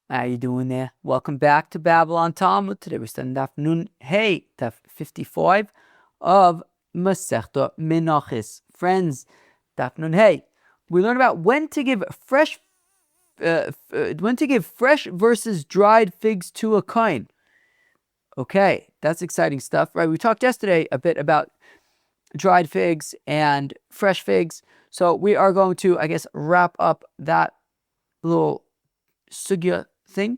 How you doing there? Welcome back to Babble on Talmud. Today we're studying Daf Nun Hey, Daf 55 of Masechta Menachos. Friends, Daf Nun Hey. We learn about when to give fresh versus dried figs to a Kohen. Okay, that's exciting stuff, right? We talked yesterday a bit about dried figs and fresh figs. So we are going to, wrap up that little sugya thing.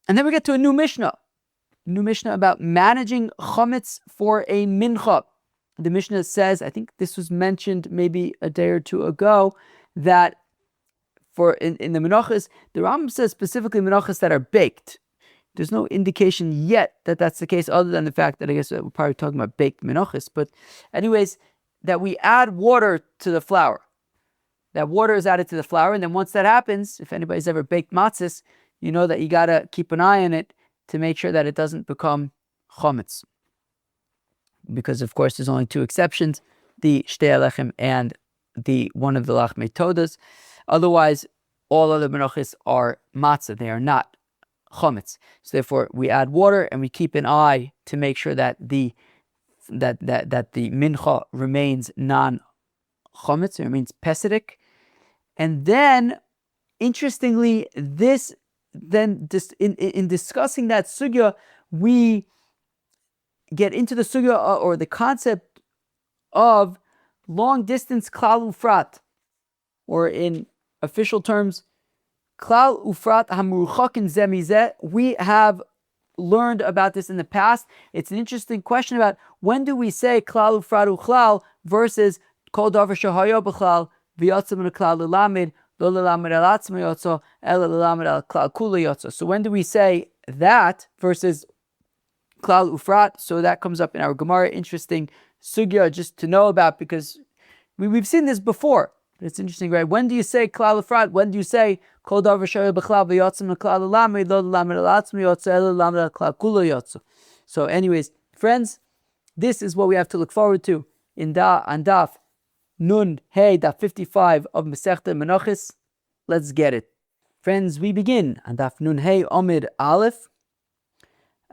And then we get to a new Mishnah about managing chometz for a mincha. The Mishnah says, I think this was mentioned maybe a day or two ago, that in the Menachos, the Rambam says specifically Menachos that are baked. There's no indication yet that that's the case, other than the fact that I guess we're probably talking about baked Menachos. But anyways, that we add water to the flour. That water is added to the flour, and then once that happens, if anybody's ever baked matzahs, you know that you gotta keep an eye on it to make sure that it doesn't become chometz. Because of course there's only two exceptions, the shtei alechem and the one of the lachmei todas. Otherwise, all other menachos are matzah, they are not chometz. So therefore we add water and we keep an eye to make sure that the mincha remains non-chometz, it remains pesidic. And then, interestingly, in discussing that sugya, we get into the sugya or the concept of long distance klal ufrat, or in official terms, klal ufrat hamuruchakin ze mizeh. We have learned about this in the past. It's an interesting question about when do we say klal ufrat uchlal versus kol davar shehayo b'chlal. So when do we say that versus klal ufrat? So that comes up in our Gemara. Interesting sugya just to know about, because we've seen this before. But it's interesting, right? When do you say klal ufrat? When do you say kol davar shehayo b'chlal v'yotzim l'klal l'lamed lo l'lamed alatzmi yotza ela l'lamed al-klal kula yotza? So anyways, friends, this is what we have to look forward to on Daf Nun Hey, Daf 55 of Masechta Menachos. Let's get it. Friends, we begin on Daf Nun Hey Amid Aleph,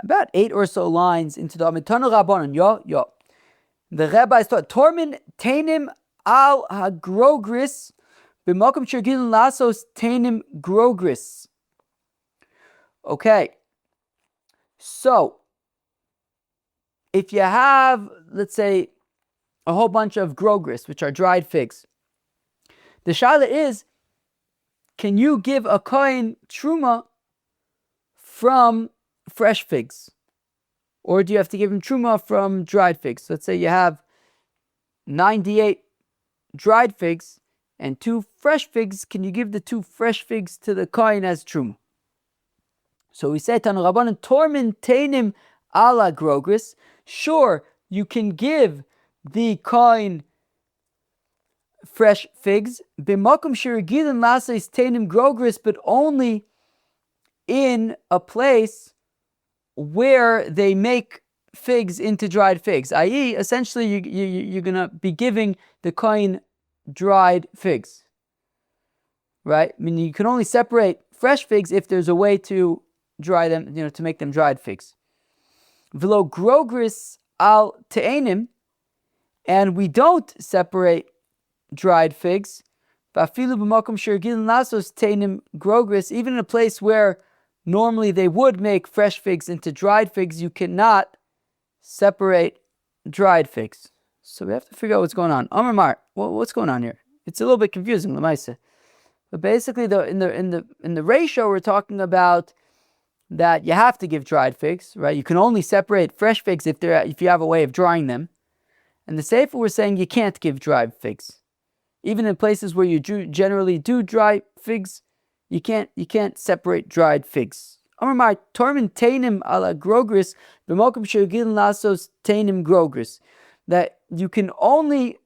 about 8 or so lines into the Amid Tanu Rabbanon. Yo. The rabbis taught, Tormin Tainim al Hagrogris, B'makom Shirgilin Lasos Tainim Grogris. Okay. So, if you have, let's say, a whole bunch of grogris, which are dried figs, the shaila is, can you give a kohen truma from fresh figs? Or do you have to give him truma from dried figs? Let's say you have 98 dried figs and 2 fresh figs. Can you give the 2 fresh figs to the kohen as truma? So we say, Tanu Rabbanan, Tormin Tainim ala grogris. Sure, you can give the kohen fresh figs, b'makom shirigilin laseis tainim grogris, but only in a place where they make figs into dried figs. I.e., essentially, you're gonna be giving the kohen dried figs, right? I mean, you can only separate fresh figs if there's a way to dry them, to make them dried figs. V'lo grogris al te'enim. And we don't separate dried figs. Even in a place where normally they would make fresh figs into dried figs, you cannot separate dried figs. So we have to figure out what's going on. Amar Mar, what's going on here? It's a little bit confusing, Lamaisa. But basically, in the ratio, we're talking about that you have to give dried figs, right? You can only separate fresh figs if you have a way of drying them. And the Sefer we're saying you can't give dried figs. Even in places where you generally do dry figs, you can't separate dried figs. Amar Tormin Tainim ala grogris, b'mokum shirgilin lasos Tainim grogris. That you can only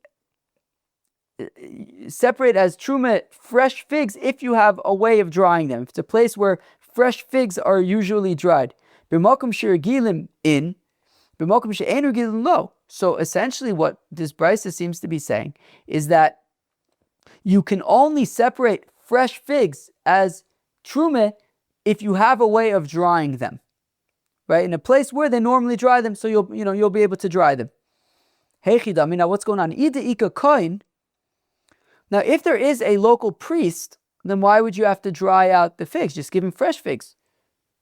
separate as truma fresh figs if you have a way of drying them. If it's a place where fresh figs are usually dried. B'mokum shirgilin in, b'mokum she'ein regilin lo. So essentially what this brisa seems to be saying is that you can only separate fresh figs as truma if you have a way of drying them, right? In a place where they normally dry them, so you'll be able to dry them. Heichidami, now what's going on? Ida ika kohen. Now, if there is a local priest, then why would you have to dry out the figs? Just give him fresh figs.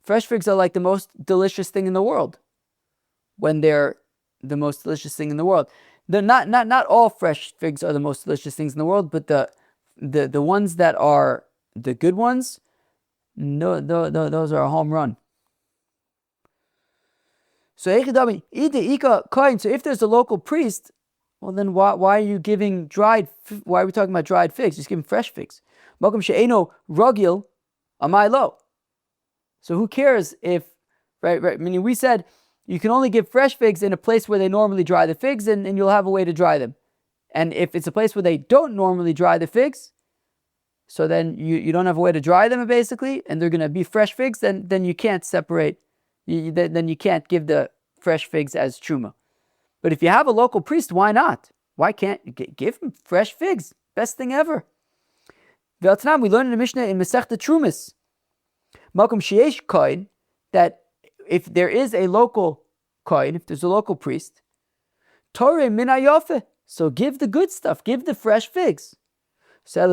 Fresh figs are like the most delicious thing in the world. When they're the most delicious thing in the world. They're not all fresh figs are the most delicious things in the world, but the ones that are the good ones, no, those are a home run. So if there's a local priest, well then why are you giving why are we talking about dried figs? Just give him fresh figs. So who cares if, right, meaning we said you can only give fresh figs in a place where they normally dry the figs, and you'll have a way to dry them. And if it's a place where they don't normally dry the figs, so then you don't have a way to dry them basically, and they're going to be fresh figs, then you can't separate, then you can't give the fresh figs as truma. But if you have a local priest, why not? Why can't you give him fresh figs? Best thing ever. We learn in the Mishnah in Masechta Trumas, Malkum Sheyesh Kohen, that if there is a local Kohen, if there's a local priest, Toreh min hayofe, so give the good stuff, give the fresh figs. So it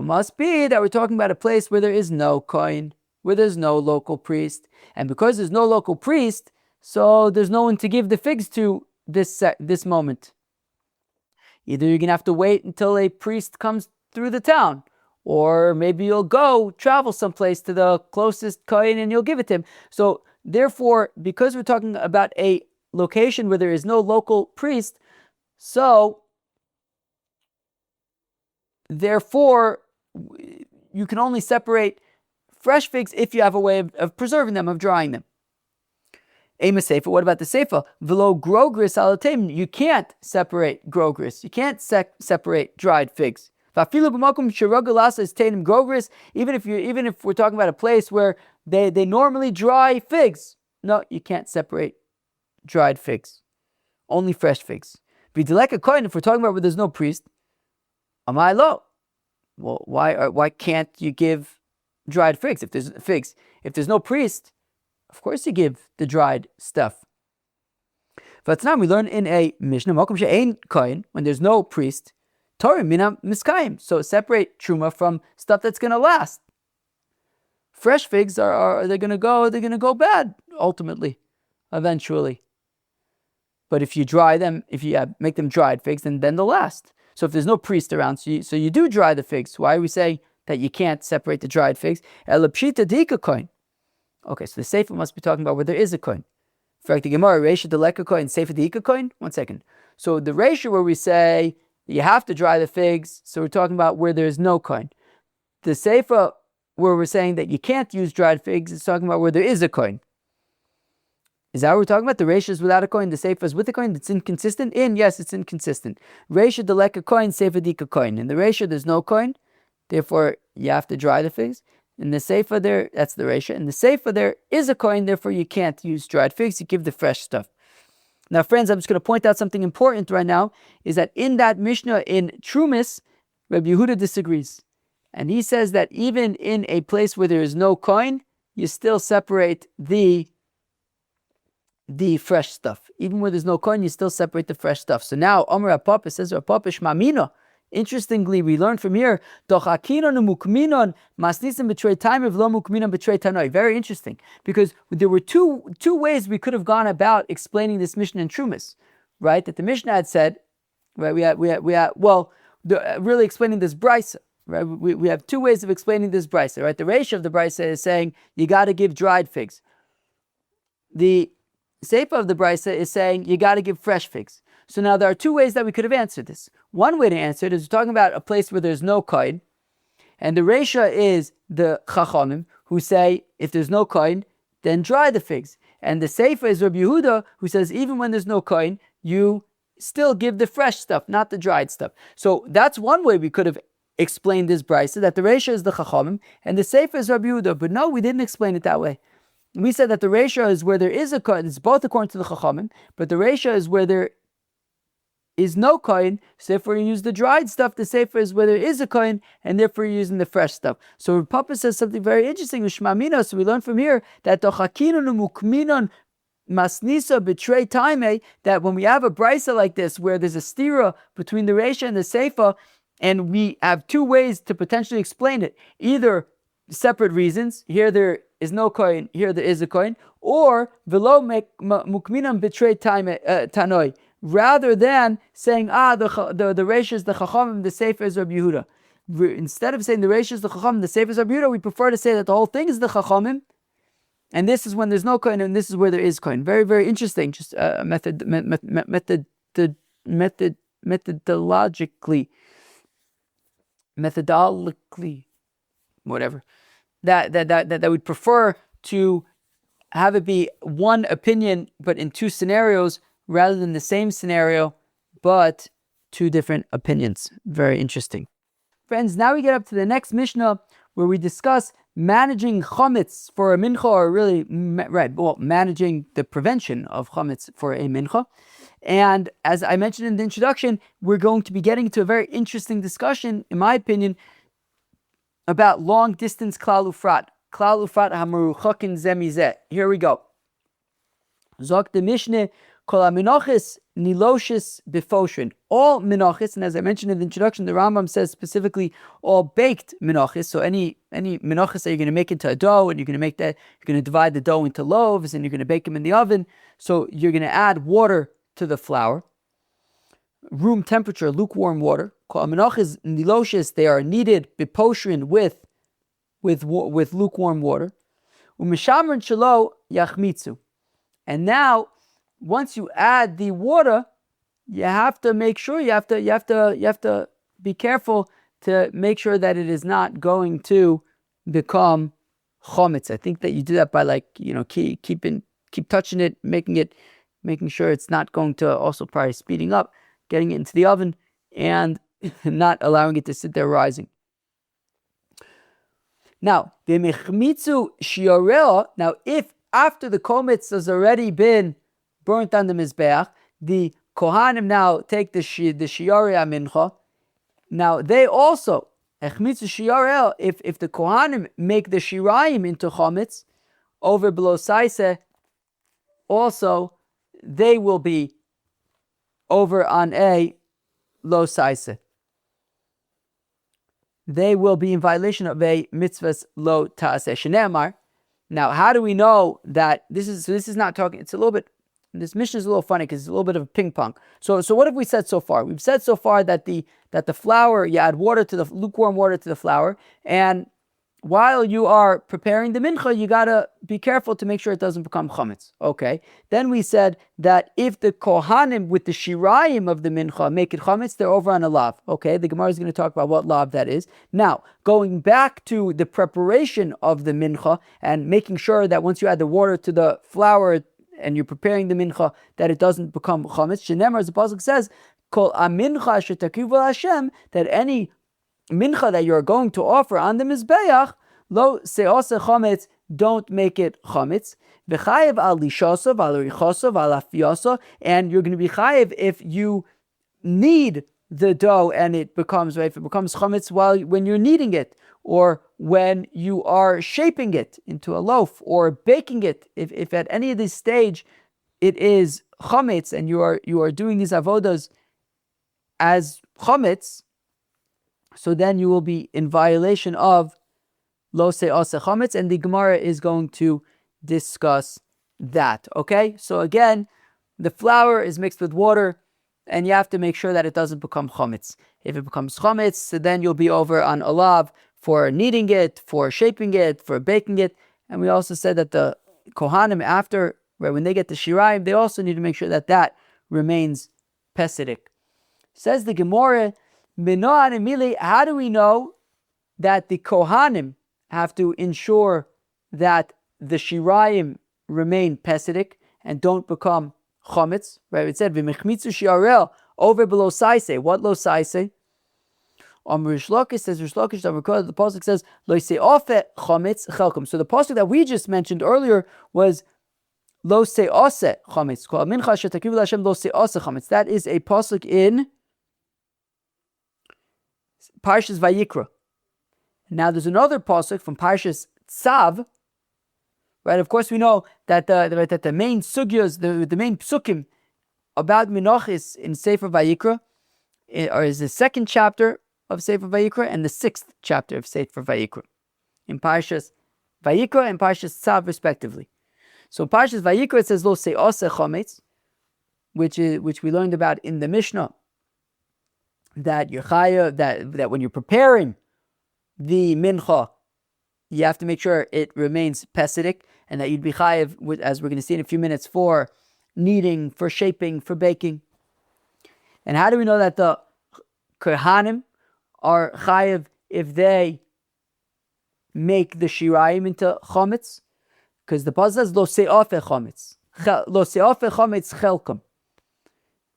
must be that we're talking about a place where there is no Kohen, where there's no local priest. And because there's no local priest, so there's no one to give the figs to this moment. Either you're going to have to wait until a priest comes through the town, or maybe you'll travel someplace to the closest Kohen and you'll give it to him. So therefore, because we're talking about a location where there is no local priest, so therefore you can only separate fresh figs if you have a way of preserving them, of drying them. Ema Seifa, what about the Seifa? Velo grogris alatem, you can't separate grogris. You can't separate dried figs. Even if we're talking about a place where they normally dry figs, no, you can't separate dried figs. Only fresh figs. If we're talking about where there's no priest, amai lo. Well, why can't you give dried figs? If there's no priest, of course you give the dried stuff. But now we learn in a Mishnah, when there's no priest, Torah mina miskayim. So separate truma from stuff that's going to last. Fresh figs they're going to go bad ultimately, eventually. But if you dry them, if you make them dried figs, then they'll last. So if there's no priest around, so you do dry the figs. Why are we saying that you can't separate the dried figs? Elapshita dika koin. Okay, so the Seifa must be talking about where there is a koin. For the Gemara, Reisha deleka koin, Seifa dika koin. 1 second. So the Reisha where we say you have to dry the figs, so we're talking about where there is no koin. The Seifa where we're saying that you can't use dried figs is talking about where there is a koin. Is that what we're talking about? The Reisha is without a coin, the Seifa is with a coin. It's inconsistent? Yes, it's inconsistent. Reisha deleka coin, Seifa dika coin. In the Reisha, there's no coin, therefore you have to dry the figs. In the Seifa there, that's the Reisha. In the Seifa there is a coin, therefore you can't use dried figs, you give the fresh stuff. Now friends, I'm just going to point out something important right now, is that in that Mishnah in Trumas, Rabbi Yehuda disagrees. And he says that even in a place where there is no coin, you still separate the fresh stuff. Even where there's no coin, you still separate the fresh stuff. So now, Omer Apapa says, Apapa Shmamina. Interestingly, we learn from here, very interesting, because there were two ways we could have gone about explaining this Mishnah in Trumas, right? That the Mishnah had said, right? Really explaining this brisa, right? We have two ways of explaining this brisa, right? The ratio of the brisa is saying you got to give dried figs. The Seifa of the brisa is saying you got to give fresh figs. So now there are two ways that we could have answered this. One way to answer it is we're talking about a place where there's no kohen, and the Reisha is the Chachamim who say if there's no kohen, then dry the figs. And the Seifa is Rabbi Yehuda who says even when there's no kohen, you still give the fresh stuff, not the dried stuff. So that's one way we could have explained this brisa, that the Reisha is the Chachamim and the Seifa is Rabbi Yehuda. But no, we didn't explain it that way. We said that the Reisha is where there is a kohen. It's both according to the Chachamim, but the Reisha is where there is no Kohen, so therefore you use the dried stuff. The sefer is where there is a Kohen, and therefore you're using the fresh stuff. So Rav Papa says something very interesting. So we learn from here that masnisa betray time, that when we have a brisa like this where there's a stira between the reisha and the seifa, and we have two ways to potentially explain it, either separate reasons, here there is no coin, here there is a coin, or velo mukminam betray time tanoi, rather than saying the reisha is the chachamim, the seifa is Rabbi Yehuda. Instead of saying the reisha is the chachamim, the seifa is Rabbi Yehuda, we prefer to say that the whole thing is the chachamim. And this is when there's no coin, and this is where there is coin. Very, very interesting. Just methodologically, whatever. That we'd prefer to have it be one opinion, but in two scenarios, rather than the same scenario, but two different opinions. Very interesting. Friends, now we get up to the next Mishnah, where we discuss managing chometz for a mincha, or really, managing the prevention of chometz for a mincha. And as I mentioned in the introduction, we're going to be getting to a very interesting discussion, in my opinion, about long distance klal ufrat. Klal ufrat hamaruchakin zemizeh. Here we go. Zok the Mishnah, kol ha-menachos niloshis b'foshin. All menachos, and as I mentioned in the introduction, the Rambam says specifically all baked menachos. So any menachos that you're going to make into a dough, and you're going to divide the dough into loaves, and you're going to bake them in the oven. So you're going to add water to the flour, room temperature, lukewarm water. Kol ha-menachos niloshis, they are kneaded b'poshin with lukewarm water. U'mishamrin shelo yachmitzu. And now, once you add the water, you have to make sure, you have to be careful to make sure that it is not going to become chometz. I think that you do that by keep touching it, making sure it's not going to, also probably speeding up, getting it into the oven and not allowing it to sit there rising. Now, if after the chometz has already been burnt on the mizbeach, the Kohanim now take the shiarei mincha. Now they also, if the Kohanim make the shirayim into chometz over below saise, also they will be over on a low saise. They will be in violation of a mitzvah's lo ta'aseh shene'amar. Now, how do we know that this is not talking? It's a little bit. This mission is a little funny because it's a little bit of a ping pong. So what have we said so far? We've said so far that the flour, you add lukewarm water to the flour, and while you are preparing the mincha, you gotta be careful to make sure it doesn't become chometz. Okay. Then we said that if the kohanim with the shirayim of the mincha make it chometz, they're over on a lav. Okay. The Gemara is going to talk about what lav that is. Now, going back to the preparation of the mincha and making sure that once you add the water to the flour and you're preparing the mincha, that it doesn't become chometz. Shenemar, as the pasuk says, kol amincha shetakivu Hashem, that any mincha that you're going to offer on the mizbeach, lo se'ose chometz, don't make it chometz. V'chayev al lishasa, v'al richasa, v'al afiyasa, and you're going to be chayev if you knead the dough and if it becomes chometz when you're kneading it, or when you are shaping it into a loaf, or baking it. If at any of this stage it is chometz and you are doing these avodas as chometz, so then you will be in violation of lo se'aseh chometz, and the Gemara is going to discuss that. Okay, so again, the flour is mixed with water, and you have to make sure that it doesn't become chometz. If it becomes chometz, so then you'll be over on olav for kneading it, for shaping it, for baking it. And we also said that the kohanim after, right, when they get the shirayim, they also need to make sure that remains pesidic. Says the Gemara, how do we know that the kohanim have to ensure that the shirayim remain pesidic and don't become chometz? Right? It said v'mechmitzu shiarel over below saise. What lo saise? Rish Lakish says the pasuk says lo se'ofe chometz chelkum. So the pasuk that we just mentioned earlier was lo se'ase chometz. Kol mincha asher takrivu Hashem lo se'ase chometz. That is a pasuk in Parshas Vayikra. Now there's another pasuk from Parshas Tzav. Right, of course we know that the main sugyas, the main psukim about Menachos in Sefer Vayikra is the second chapter of Sefer Vayikra and the sixth chapter of Sefer Vayikra, in Parshas Vayikra and Parshas Tzav respectively. So Parshas Vayikra it says lo se'ase chometz, which we learned about in the Mishnah, that you're chayav, that when you're preparing the mincha, you have to make sure it remains pesidic, and that you'd be chayav, as we're going to see in a few minutes, for kneading, for shaping, for baking. And how do we know that the Kohanim are chayav if they make the shirayim into chometz? Because the pasuk says lo se'afe chometz, lo se'afe chometz chelkom,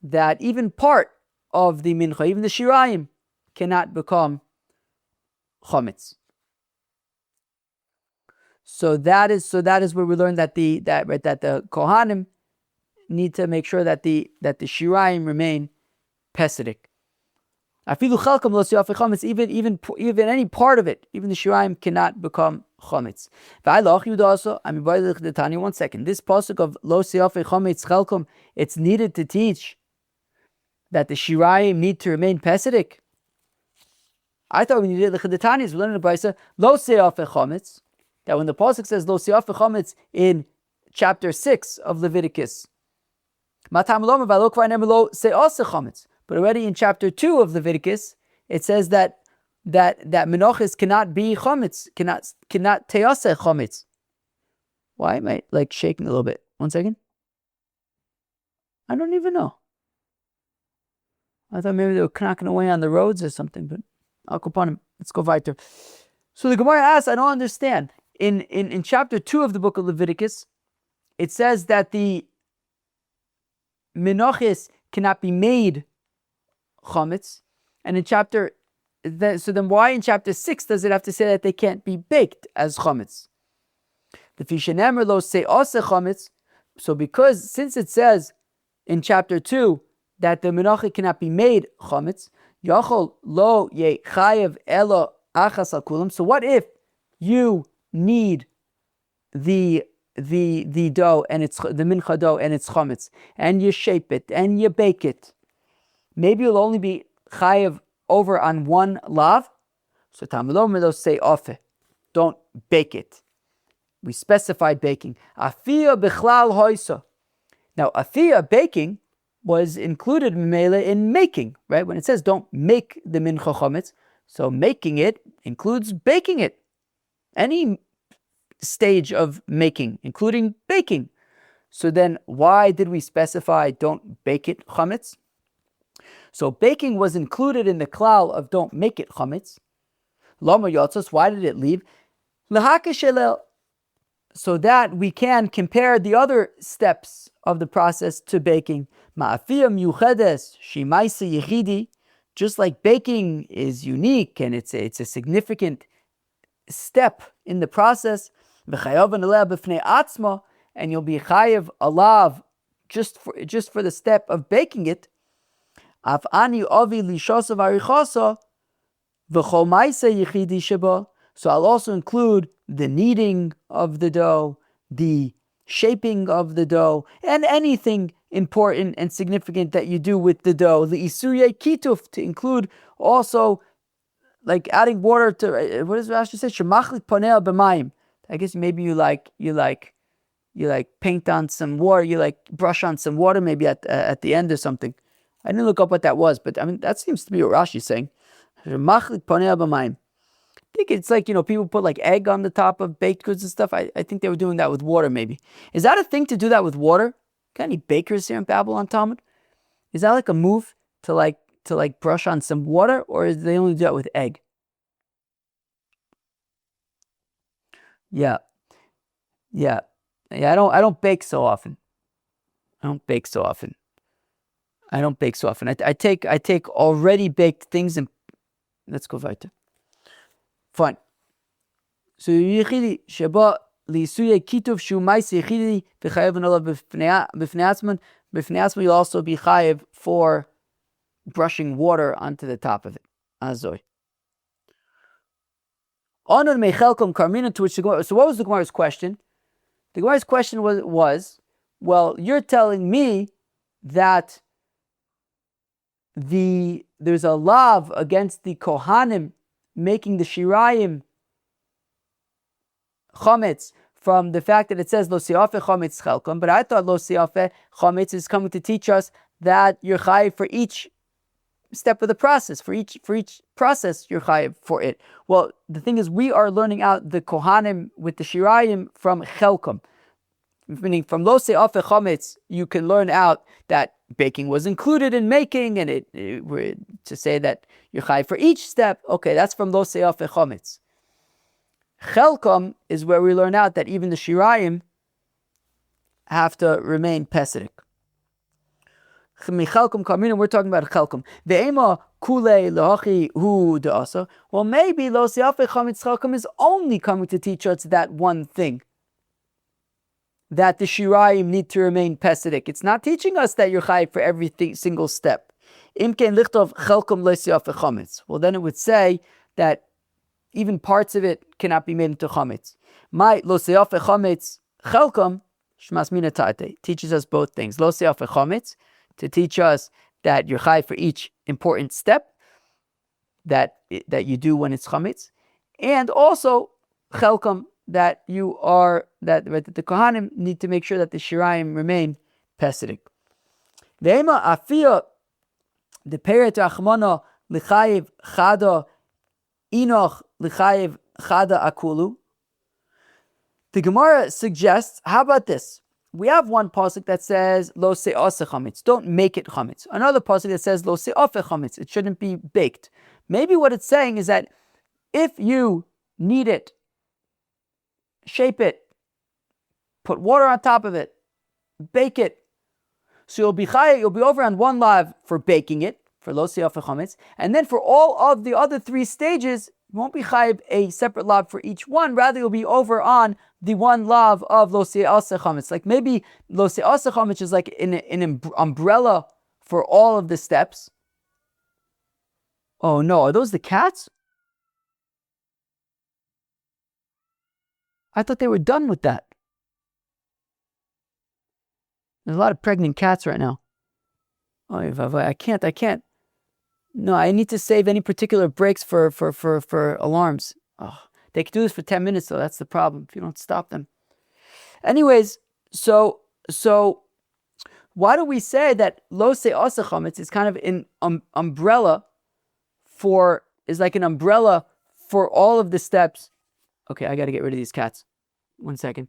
that even part of the mincha, even the shirayim, cannot become chometz. So that is where we learn that the Kohanim need to make sure that the shirayim remain pesidic. Afilu chelkom lo se'afe chometz, even any part of it, even the shirayim cannot become chometz. One second. This pasuk of lo se'afe chometz chelkom, it's needed to teach that the shirayim need to remain pesidic. I thought when you did the Chidatanis, we learned in the Brisa lo se'afe chometz, that when the pasuk says lo se'afe chometz in chapter 6 of Leviticus, but already in chapter 2 of Leviticus, it says that Menachos cannot be chometz, cannot te'aseh chometz. Why am I shaking a little bit? 1 second. I don't even know. I thought maybe they were knocking away on the roads or something, but I'll go upon him. Let's go weiter. So the Gemara asks, I don't understand. In chapter 2 of the book of Leviticus, it says that the Menachos cannot be made chometz, and so then why in chapter 6 does it have to say that they can't be baked as chometz? The Fishanemer lo se'ase chometz. So since it says in chapter 2 that the menacha cannot be made chometz, yachol lo ye chayev elo achas al kulam. So what if you need the dough and it's the mincha dough and it's chometz, and you shape it and you bake it? Maybe you'll only be chayev over on one lav. So Talmud will say ofe, don't bake it. We specified baking. Afia bichlal hoisa. Now afia, baking, was included in making, right? When it says don't make the mincha chometz, so making it includes baking it. Any stage of making, including baking. So then why did we specify don't bake it chometz? So baking was included in the klal of don't make it chometz. Lama yotzos, why did it leave? Lahakashelel, so that we can compare the other steps of the process to baking. Ma'afiyah miuchedes shimaisa yechidi, just like baking is unique and it's a significant step in the process. V'chayav aleh b'fnei atzma, and you'll be chayav alav just for the step of baking it. Af ani ovi lishosav arichosa v'chol ma'isa yechidi sheba. So I'll also include the kneading of the dough, the shaping of the dough, and anything important and significant that you do with the dough. The isurye kituf, to include also like adding water to, what does Rashi say? Shemachlit poneh b'mayim. I guess maybe you paint on some water, you brush on some water maybe at the end or something. I didn't look up what that was, but I mean that seems to be what Rashi's saying. Shemachlit poneh b'mayim. I think it's people put egg on the top of baked goods and stuff. I think they were doing that with water maybe. Is that a thing to do that with water? Got any bakers here in Babble on Talmud? Is that a move to brush on some water, or is they only do that with egg? Yeah. I don't bake so often. I take already baked things and let's go weiter. Fine. So Yichidi Sheba Liisuye kituv shu ma'aseh yechidi v'chayev olav b'fnei atzman. B'fnei atzman, you'll also be chayev for brushing water onto the top of it. Azoy. Onan mechelkom karmina, to which the Gemara. So what was the Gemara's question? The Gemara's question was, well, you're telling me that there's a lav against the Kohanim making the Shirayim chometz from the fact that it says lo siafe chometz chelkom, but I thought lo siafe chometz is coming to teach us that you're chayiv for each step of the process, for each process you're chayiv for it. Well, the thing is, we are learning out the Kohanim with the Shirayim from chelkom, meaning from lo siafe chometz you can learn out that baking was included in making, and to say that you're chayiv for each step. Okay, that's from lo siafe chometz. Chelkom is where we learn out that even the Shirayim have to remain pesidic. Michelkom kamina, we're talking about chelkom. Ve'ema kule lahachi hu de'asa. Well, maybe lo siafe chometz chelkom is only coming to teach us that one thing, that the Shirayim need to remain pesidic. It's not teaching us that you're chayiv for every single step. Imken lichtov chelkom lo siafe chometz. Well, then it would say that even parts of it cannot be made into chometz. My lo siafe chometz chelkom shmas mina tate teaches us both things. Lo siafe chometz to teach us that you're chayiv for each important step that you do when it's chometz, and also chelkom that the Kohanim need to make sure that the Shirayim remain pesidic. Ve'ema afia the peret achmana l'chayiv chada inoch l'chayiv chada akulu. The Gemara suggests, how about this? We have one pasuk that says lo se'ase chametz, don't make it chametz. Another pasuk that says lo se'afe chametz, it shouldn't be baked. Maybe what it's saying is that if you knead it, shape it, put water on top of it, bake it, so you'll be over on one lav for baking it, for lo se'afe chametz, and then for all of the other three stages, you won't be chayiv a separate lav for each one. Rather, you'll be over on the one lav of lo se'ase chametz. Like maybe lo se'ase chametz is like an umbrella for all of the steps. Oh no, are those the cats? I thought they were done with that. There's a lot of pregnant cats right now. Oh, I can't. No, I need to save any particular breaks for alarms. Oh, they can do this for 10 minutes though. That's the problem if you don't stop them. Anyways, so why do we say that lo se'ase chametz is kind of an umbrella for all of the steps? Okay, I got to get rid of these cats. 1 second.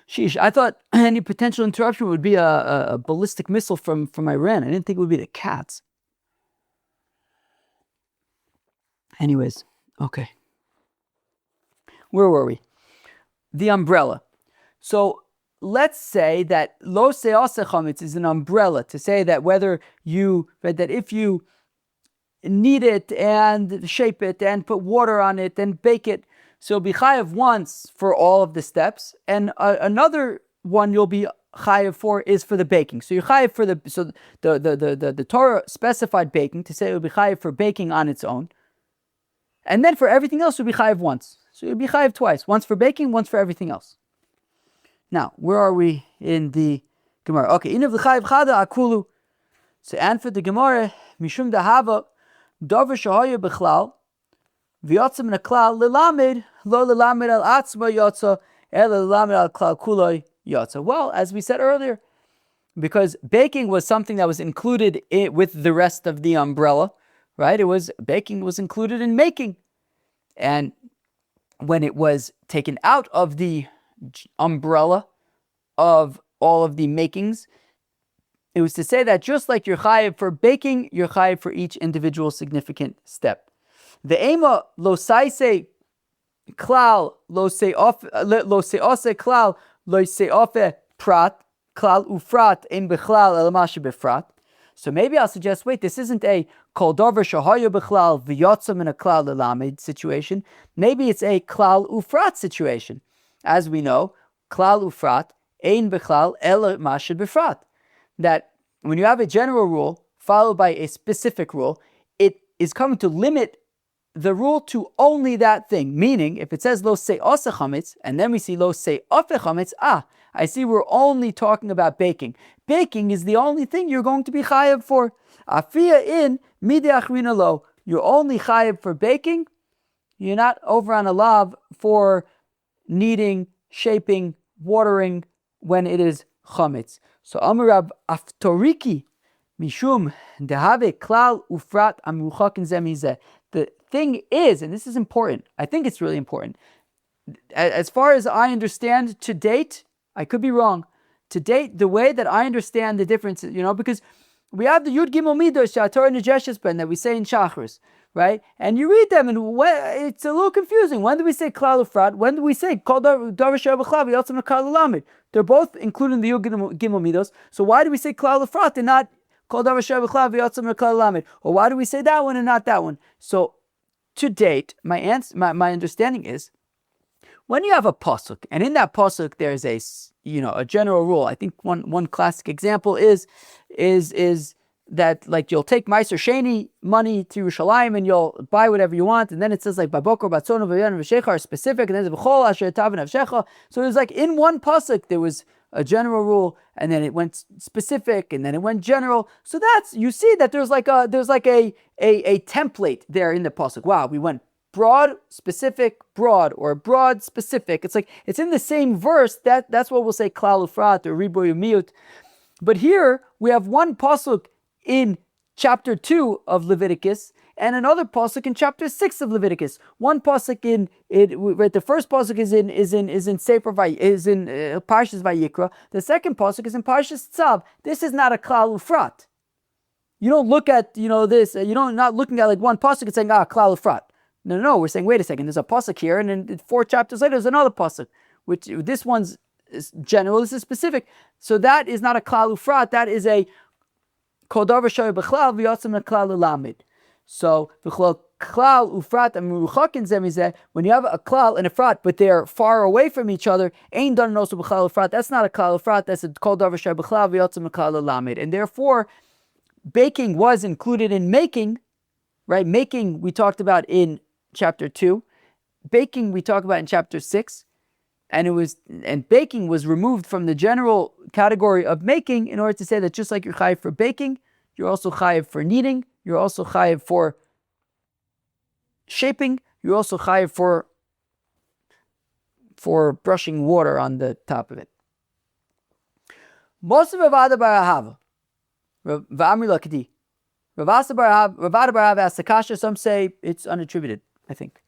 Sheesh, I thought any potential interruption would be a ballistic missile from Iran. I didn't think it would be the cats. Anyways, okay. Where were we? The umbrella. So let's say that lo se'ase chametz is an umbrella to say that if you knead it and shape it and put water on it and bake it, so you'll be chayiv once for all of the steps, and another one you'll be chayiv for is for the baking. So you're chayiv for the Torah specified baking to say you'll be chayiv for baking on its own. And then for everything else, you'll be chayiv once. So you'll be chayiv twice. Once for baking, once for everything else. Now, where are we in the Gemara? Okay, inav l'chayiv chada akulu. So, and for the Gemara, mishum dahava, davar shahaya b'chlal, v'yotzim in a klal, lilamed, lo lilamed al atzma yotza, el lilamed al klal kuloi yotza. Well, as we said earlier, because baking was something that was included with the rest of the umbrella, right? Baking was included in making. And when it was taken out of the umbrella of all of the makings, it was to say that just like you're chayiv for baking, you're chayiv for each individual significant step. The ema lo saise klal lo se'ase klal lo se'afe prat klal ufrat in bechlal elamash befrat. So maybe I'll suggest, wait, this isn't a kol davar shahaya b'chlal v'yotzam in a klal lelamed situation. Maybe it's a klal ufrat situation. As we know, klal ufrat, ein bechlal ela mashid befrat. That when you have a general rule followed by a specific rule, it is coming to limit the rule to only that thing. Meaning, if it says lo se asa chometz, and then we see lo se afe chometz, I see we're only talking about baking. Baking is the only thing you're going to be chayav for. Afia in midei achrina lo. You're only chayav for baking. You're not over on a lav for kneading, shaping, watering when it is chometz. So Amarab Aftoriki Mishum Dehave Klal Ufrat Amruchakin Zemizeh. The thing is, and this is important, I think it's really important. As far as I understand to date, I could be wrong. To date, the way that I understand the difference, because we have the Yud Gimel Midos Shator Nejeshes Ben that we say in Shachris, right? And you read them, and it's a little confusing. When do we say Klal Ufrat? When do we say Kol Davar Shabbat Chlav Yotzim Klal Lamed? They're both included in the Yud Gimel Midos. So why do we say Klal Ufrat and not Kol Davar Shabbat Chlav Yotzim Klal Lamed? Or why do we say that one and not that one? So to date, my understanding is, when you have a pasuk, and in that pasuk there's a general rule. I think one classic example is that, like, you'll take Meiser Sheni money to Yerushalayim and you'll buy whatever you want, and then it says like Babokor Batzono V'Yan V'Shecha are specific, and then it's B'chol Asher Tav V'Navshecha. So it was like in one pasuk there was a general rule, and then it went specific, and then it went general. So you see that there's like a template there in the pasuk. Wow, we went broad, specific, broad, or broad, specific. It's like it's in the same verse. That's what we'll say Klal Ufrat or Riboy Umiut. But here we have one pasuk in chapter 2 of Leviticus and another pasuk in chapter 6 of Leviticus. One pasuk in the first pasuk is in Sefer is in Parshas Vayikra. The second pasuk is in Parshas Tzav. This is not a Klal Ufrat. You don't look at this. Not looking at like one pasuk and saying Klal Ufrat. No. We're saying, wait a second. There's a pasuk here, and then 4 chapters later there's another pasuk, which this one's general. This is specific. So that is not a Klal Ufrat. That is a Kol Davar Shoy B'Chlal V'Yotzim Klal Lamed. So Klal Ufrat and Meruchakin Zemizeh. When you have a Klal and a Frat, but they're far away from each other, Ein Done Also B'Chlal Ufrat. That's not a Klal Ufrat. That's a Kol Davar Shoy B'Chlal V'Yotzim Klal Lamed. And therefore, baking was included in making. Right? Making we talked about in chapter 2. Baking we talked about in chapter 6. And baking was removed from the general category of making in order to say that just like you're chayiv for baking, you're also chayiv for kneading, you're also chayiv for shaping, you're also chayiv for brushing water on the top of it. Most of Ravada Bar Ahava, V'amri Lakadi, Ravada Bar Ahava asked the kasha. Some say it's unattributed, I think.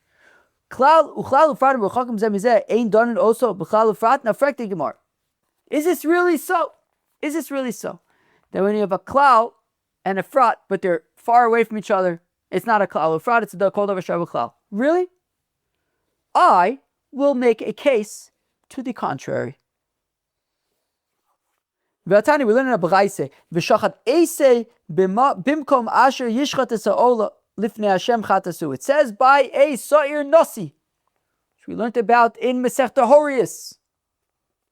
Klal ufrat b'chakim zemizeh ain't done it also b'klal ufrat nafrekti gemar. Is this really so? Is this really so? That when you have a klal and a frat, but they're far away from each other, it's not a klal ufrat, it's a kol davar shar b'klal. Really? I will make a case to the contrary. V'atani, we learn in a b'chaise v'shachat eisei bimkom asher yishchat es ha'ola. Lifnei Hashem chatasu. It says by a Sa'ir Nasi, which we learned about in Masechta Horius,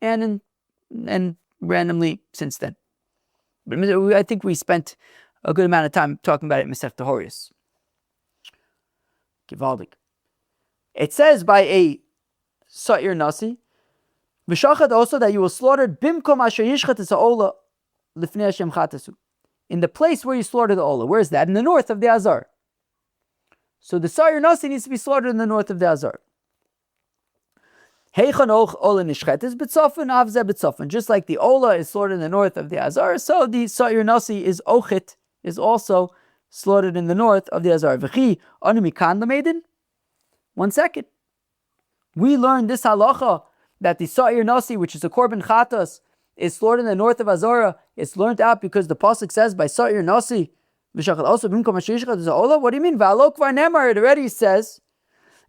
and randomly since then. But I think we spent a good amount of time talking about it in Masechta Horius. Givaldik. It says by a Sa'ir Nasi, v'shachat also that you will slaughter bimkom asher yishchat es ha'ola lifnei Hashem chatasu. In the place where you slaughter the ola. Where is that? In the north of the Azar. So the Sa'ir Nasi needs to be slaughtered in the north of the Azar. Just like the Ola is slaughtered in the north of the Azar, so the Sa'ir Nasi is Ochit, is also slaughtered in the north of the Azar. 1 second. We learned this halacha that the Sa'ir Nasi, which is a Korban Chatas, is slaughtered in the north of Azara. It's learned out because the pasuk says by Sa'ir Nasi. Also, what do you mean? It already says,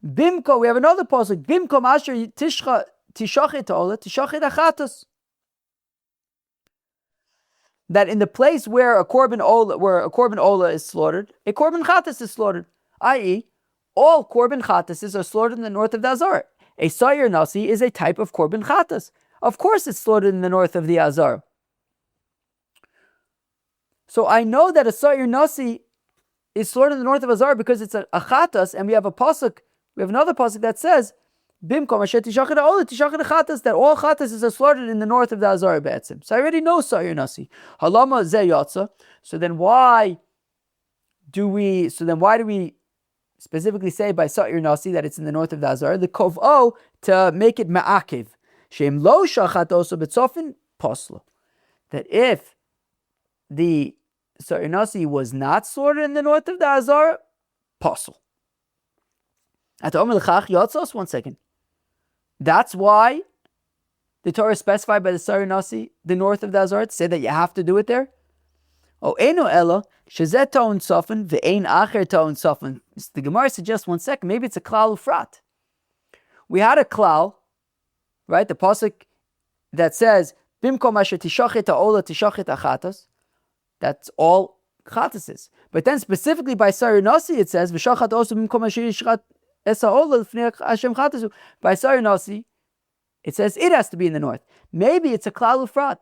Bimko, we have another pasuk, Bimko Asher Tishachit Ola, Tishachit Achatos. That in the place where a korban ola is slaughtered, a korban chatas is slaughtered. I.e., all korban chatases are slaughtered in the north of the Azar. A Sa'ir Nasi is a type of korban chatas. Of course it's slaughtered in the north of the Azar. So I know that a Sa'ir Nasi is slaughtered in the north of Azar because it's a chatas, and we have another pasuk that says, Bimkom asher tishachid ha'olah tishachid chatas, that all chatas are slaughtered in the north of the Azar be'etzim. So I already know Sa'ir Nasi. Halama ze yatsa. So then why do we specifically say by Sa'ir Nasi that it's in the north of the Azar? The kov'o, to make it ma'akiv. Shem lo shachat also betzofin posla. That if the Sa'ir Nasi was not slaughtered in the north of the Azar, posel. At Omer l'chach yatzos, 1 second. That's why the Torah specified by the Sa'ir Nasi, the north of the Azar, to say that you have to do it there. Oh, eno ella, shezet ta'on sofen, ve'ein acher ta'on sofen. The Gemara suggests, 1 second, maybe it's a klal ufrat. We had a klal, right? The pasuk that says, Bimkom asher tishachet ha'olah tishachet achatas. That's all chatases. But then specifically by Sa'ir Nasi it says, V'shachat also bimkom asher yishchat es ha'olah l'fnei Hashem chatasu. By Sa'ir Nasi it says it has to be in the north. Maybe it's a klal ufrat.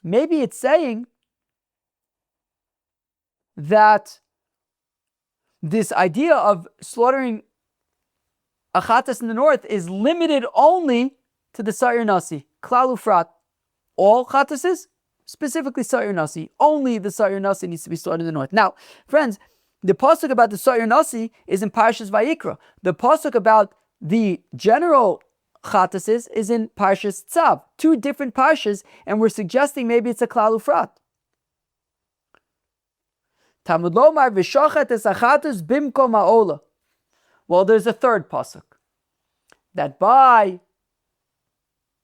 Maybe it's saying that this idea of slaughtering a chatas in the north is limited only to the Sa'ir Nasi. Klal ufrat. All chatases, specifically Sa'ir Nasi. Only the Sa'ir Nasi needs to be slaughtered in the north. Now, friends, the pasuk about the Sa'ir Nasi is in Parshas Vayikra. The pasuk about the general chatases is in Parshas Tzav. 2 different parshas, and we're suggesting maybe it's a klal ufrat. Talmud lomar v'shachat es achatas bimkom ha'olah. Well, there's a third pasuk that by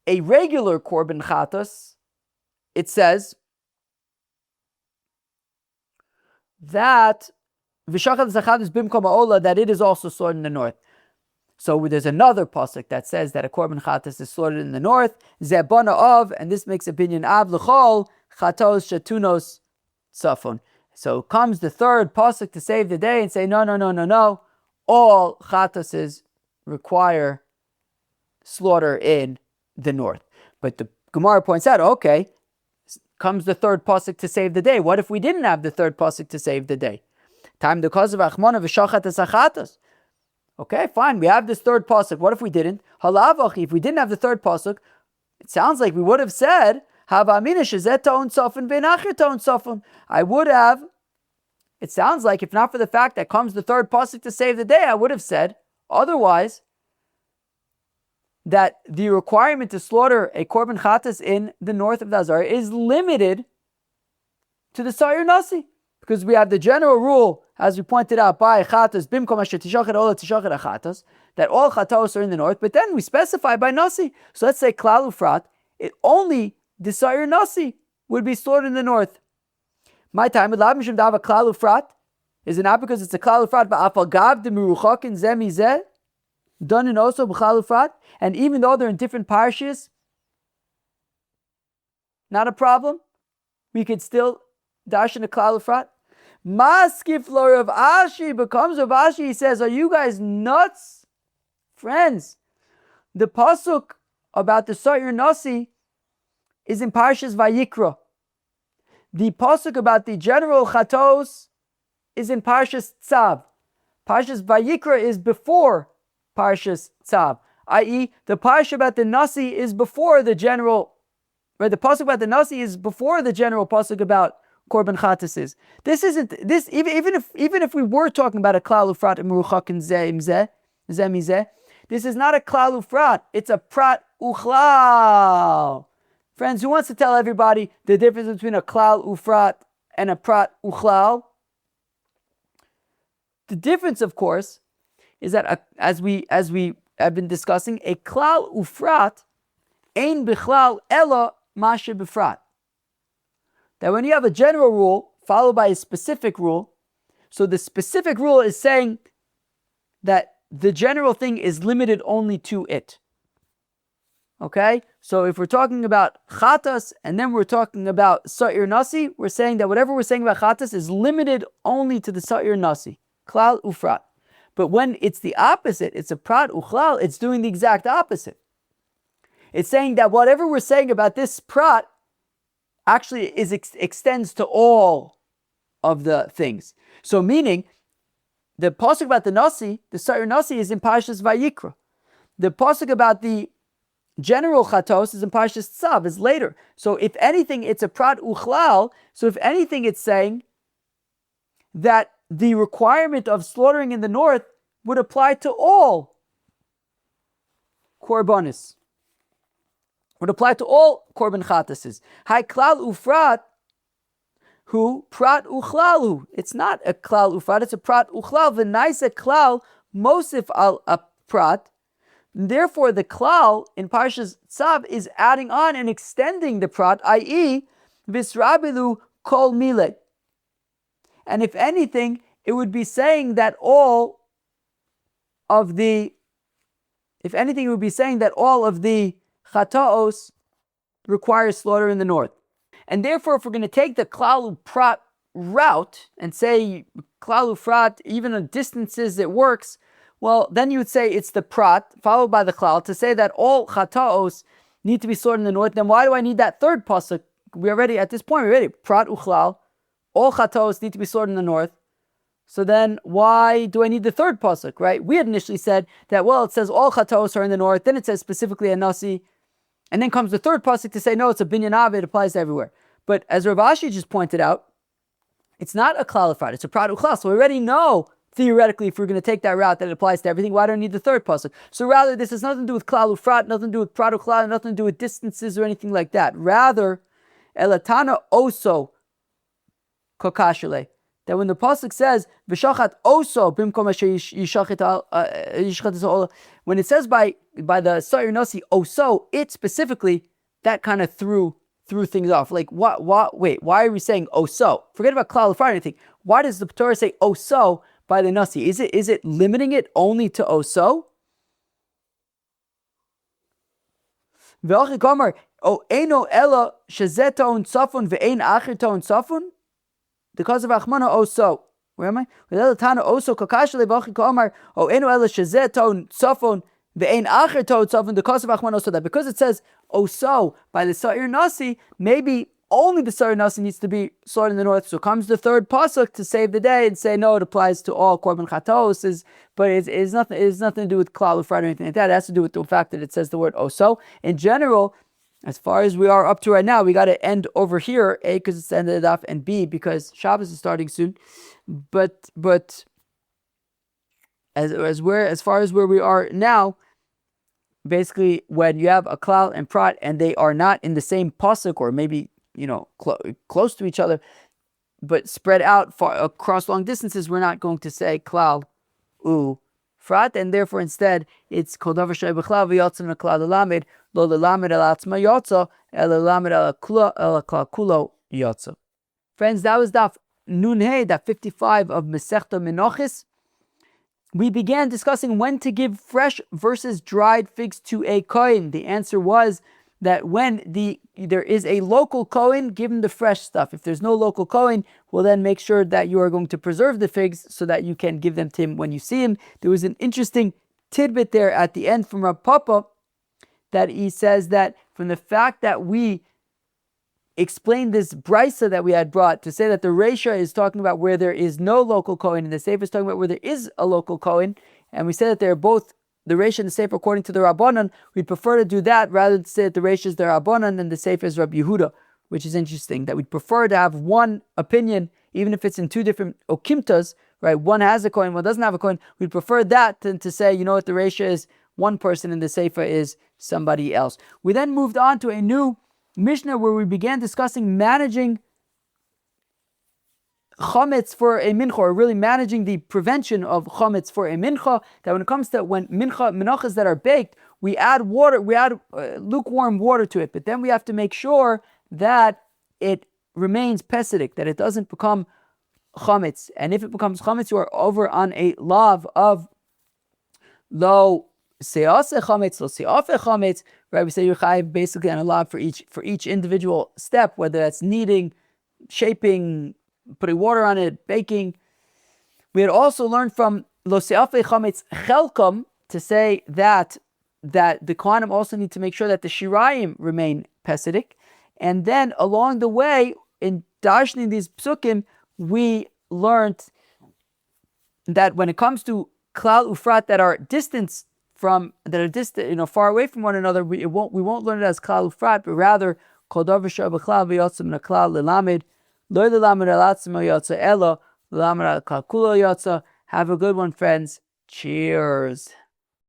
a regular korban chatas, it says that v'shachat es achatas bimkom ha'olah, that it is also slaughtered in the north. So there's another pasuk that says that a korban chatas is slaughtered in the north. Zebana of, and this makes opinion ab l'chol chatos shatunos tzafon. So comes the third pasuk to save the day and say, no. All chatases require slaughter in the north. But the Gemara points out, okay, comes the third pasuk to save the day. What if we didn't have the third pasuk to save the day? Time the cause of achmona v'shachat es achatas. Okay, fine, we have this third pasuk. What if we didn't? Halavachi, if we didn't have the third pasuk, it sounds like we would have said, I would have, it sounds like if not for the fact that comes the third pasuk to save the day, I would have said, otherwise, that the requirement to slaughter a korban chatas in the north of the Azar is limited to the Sa'ir Nasi. Because we have the general rule, as we pointed out, by chatas, bimkom asher tishachet olah tishachet achatas, that all chatos are in the north, but then we specify by Nasi. So let's say klal ufrat, it only the Sa'ir Nasi would be slaughtered in the north. My time, is it not because it's a klal ufrat, but afagav de miruchakin zemizeh, done in also b'klal ufrat, and even though they're in different parshas, not a problem. We could still dash in a klal ufrat. Maskif lo Rav Ashi becomes Rav Ashi. He says, "Are you guys nuts, friends? The pasuk about the Sa'ir Nasi is in Parshas Vayikra. The pasuk about the general chatos is in Parshas Tzav. Parshas Vayikra is before Parshas Tzav, i.e., the parsha about the Nasi is before the general. Right, the pasuk about the Nasi is before the general pasuk about korban chatases. This isn't this even if we were talking about a klal ufrat and meruchakin zemizeh, this is not a klal ufrat. It's a prat uchlal. Friends, who wants to tell everybody the difference between a klal ufrat and a prat uchlal? The difference, of course, is that as we have been discussing, a klal ufrat ein bichlal ela mashe befrat. That when you have a general rule followed by a specific rule, so the specific rule is saying that the general thing is limited only to it. Okay? So if we're talking about chatas and then we're talking about Sa'ir Nasi, we're saying that whatever we're saying about chatas is limited only to the Sa'ir Nasi. Klal ufrat. But when it's the opposite, it's a prat uchlal, it's doing the exact opposite. It's saying that whatever we're saying about this prat actually extends to all of the things. So meaning, the pasuk about the nasi, the Sa'ir Nasi, is in Parshas Vayikra. The pasuk about the general chatos is in Parshas Tzav, is later. So if anything, it's a prat uchlal. So if anything, it's saying that the requirement of slaughtering in the north would apply to all korbanis. Would apply to all korban chatases. Hai klal ufrat, who prat uchlalu. It's not a klal ufrat, it's a prat uchlal. V'naisa klal mosif al a prat. Therefore, the klal in Parshas Tzav is adding on and extending the prat, i.e., visrabilu kol mile. And if anything, it would be saying that all of the chataos require slaughter in the north. And therefore, if we're going to take the klal prat route and say klal ufrat, even at distances it works, well, then you would say it's the prat followed by the klal to say that all chataos need to be slaughtered in the north. Then why do I need that third pasuk? We already, at this point, we're ready. Prat uchlal, all chataos need to be slaughtered in the north. So then why do I need the third pasuk, right? We had initially said that, well, it says all chataos are in the north, then it says specifically a nasi, and then comes the third pasuk to say, no, it's a binyan av, it applies to everywhere. But as Rav Ashi just pointed out, it's not a klal ufrat, it's a prat uchlal. So we already know, theoretically, if we're going to take that route, that it applies to everything. Why do I need the third pasuk? So rather, this has nothing to do with klal ufrat, nothing to do with prat uchlal, nothing to do with distances or anything like that. Rather, elatana oso kokashule. That when the pasuk says v'shachat oso bimkom asher yishchat, when it says by the Sa'ir Nasi oso, it specifically, that kind of threw things off. Like wait, why are we saying oso? Forget about klal ufrat or anything. Why does the Torah say oso by the Nasi? Is it limiting it only to oso? Ve'achi kamar o eno ela shezeton safun ve'ein acher ton safun. Because of Achmana oso. Where am I? Tana oso kakashale v'achi kamar o eno ela shezeton safun ve'ein acher ton safun. The cause of Achmana oso, that because it says oso by the Sa'ir Nasi, maybe only the Sa'ir Nasi needs to be slaughtered in the north. So comes the third pasuk to save the day and say, no, it applies to all korban chatos, but it's nothing to do with klal ufrat or anything like that. It has to do with the fact that it says the word oso. In general, as far as we are up to right now, we got to end over here, A, because it's the end of the daf, and B, because Shabbos is starting soon. But as far as where we are now, basically, when you have a klal and prat and they are not in the same pasuk, or maybe close to each other, but spread out far across long distances, we're not going to say klal ufrat, and therefore instead it's kol davar shei b'chlal v'yotza min klal l'lamed lo l'lamed el atzma yotza el l'lamed el klal kulo yotza. Friends, that was daf Nun Hey, daf 55 of Masechta Menachos. We began discussing when to give fresh versus dried figs to a Kohen. The answer was that when there is a local Kohen, give him the fresh stuff. If there's no local Kohen, well then make sure that you are going to preserve the figs so that you can give them to him when you see him. There was an interesting tidbit there at the end from Rav Papa, that he says that from the fact that we explained this brisa that we had brought to say that the Reisha is talking about where there is no local Kohen, and the Sefer is talking about where there is a local Kohen, and we said that they're both the Reisha and the Sefer according to the Rabbanan, we'd prefer to do that rather than say that the Reisha is the Rabbanan and the Sefer is Rabbi Yehuda, which is interesting, that we'd prefer to have one opinion, even if it's in two different okimtas, right? One has a Kohen, one doesn't have a Kohen. We'd prefer that than to say, you know what, the Reisha is one person and the Sefer is somebody else. We then moved on to a new Mishnah where we began discussing managing chometz for a mincha, or really managing the prevention of chometz for a mincha. That when it comes to when menachos that are baked, we add water, lukewarm water to it, but then we have to make sure that it remains pesidic, that it doesn't become chometz. And if it becomes chometz, you are over on a lav of lo sease chometz, lo seafe chometz, right? We say you're chayiv basically on a lav for each individual step, whether that's kneading, shaping, putting water on it, baking. We had also learned from lo seafe chometz chelkom to say that that the Kohanim also need to make sure that the Shirayim remain Pesidic. And then along the way, in dashning these psukim, we learned that when it comes to Klal Ufrat that are far away from one another, we won't learn it as Klal Ufrat, but rather Kol Davar She'eh B'Klal V'Yotza Min HaKlal L'Lamed Lo L'Lamed Al Atzmo Yotza Elo L'Lamed Al Klal Kulo Yotza. Have a good one, friends. Cheers.